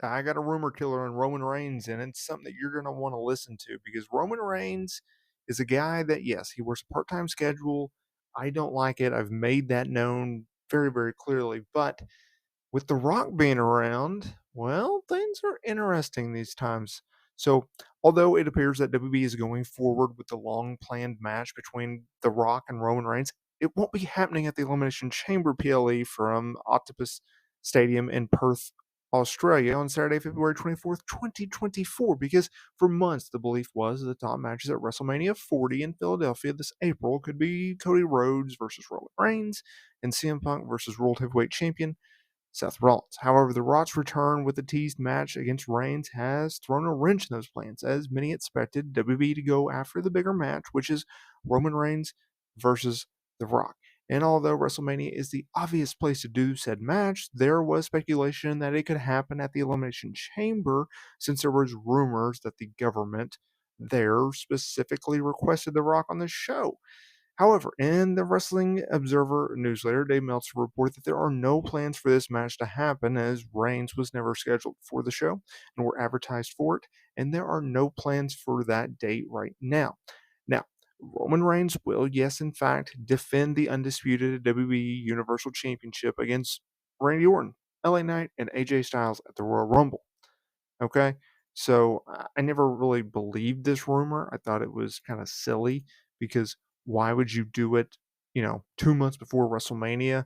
I got a rumor killer in Roman Reigns, and it's something that you're gonna wanna listen to because Roman Reigns is a guy that, yes, he works a part-time schedule. I don't like it. I've made that known very, very clearly, but with The Rock being around, well, things are interesting these times. So, although it appears that WB is going forward with the long planned match between The Rock and Roman Reigns, it won't be happening at the Elimination Chamber PLE from Octopus Stadium in Perth, Australia on Saturday, February 24th, 2024, because for months the belief was the top matches at WrestleMania 40 in Philadelphia this April could be Cody Rhodes versus Roman Reigns and CM Punk versus World Heavyweight Champion Seth Rollins. However, The Rock's return with the teased match against Reigns has thrown a wrench in those plans, as many expected WB to go after the bigger match, which is Roman Reigns versus The Rock. And although WrestleMania is the obvious place to do said match, there was speculation that it could happen at the Elimination Chamber since there was rumors that the government there specifically requested The Rock on the show. However, in the Wrestling Observer newsletter, Dave Meltzer reported that there are no plans for this match to happen as Reigns was never scheduled for the show and were advertised for it, and there are no plans for that date right now. Now, Roman Reigns will, yes, in fact, defend the undisputed WWE Universal Championship against Randy Orton, LA Knight, and AJ Styles at the Royal Rumble. Okay? So I never really believed this rumor. I thought it was kind of silly because why would you do it, 2 months before WrestleMania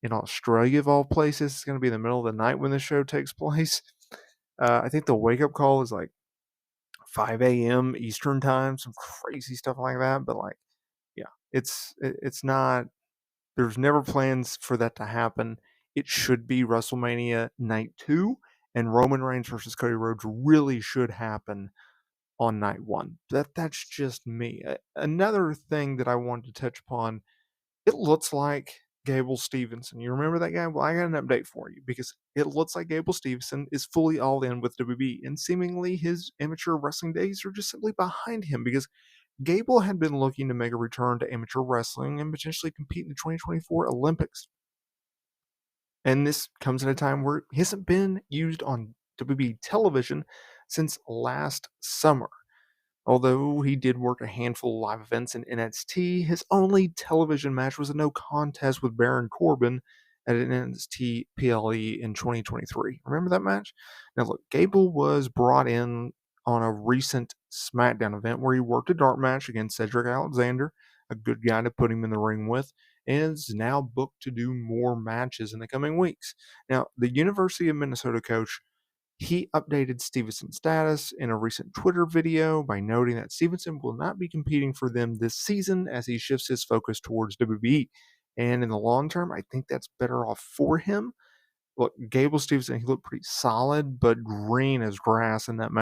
in Australia of all places? It's going to be in the middle of the night when the show takes place. I think the wake up call is like 5 a.m. Eastern time, some crazy stuff like that. But like, yeah, it's not. There's never plans for that to happen. It should be WrestleMania Night 2, and Roman Reigns versus Cody Rhodes really should happen on Night 1. That's just me. Another thing that I wanted to touch upon, it looks like Gable Stevenson. You remember that guy? Well, I got an update for you because it looks like Gable Stevenson is fully all in with WB, and seemingly his amateur wrestling days are just simply behind him because Gable had been looking to make a return to amateur wrestling and potentially compete in the 2024 Olympics. And this comes at a time where he hasn't been used on WB television since last summer. Although he did work a handful of live events in NXT, his only television match was a no contest with Baron Corbin at an NXT PLE in 2023. Remember that match? Now, look, Gable was brought in on a recent SmackDown event where he worked a dark match against Cedric Alexander, a good guy to put him in the ring with, and is now booked to do more matches in the coming weeks. Now, the University of Minnesota coach he updated Stevenson's status in a recent Twitter video by noting that Stevenson will not be competing for them this season as he shifts his focus towards WWE. And in the long term, I think that's better off for him. Look, Gable Stevenson, he looked pretty solid, but green as grass in that match.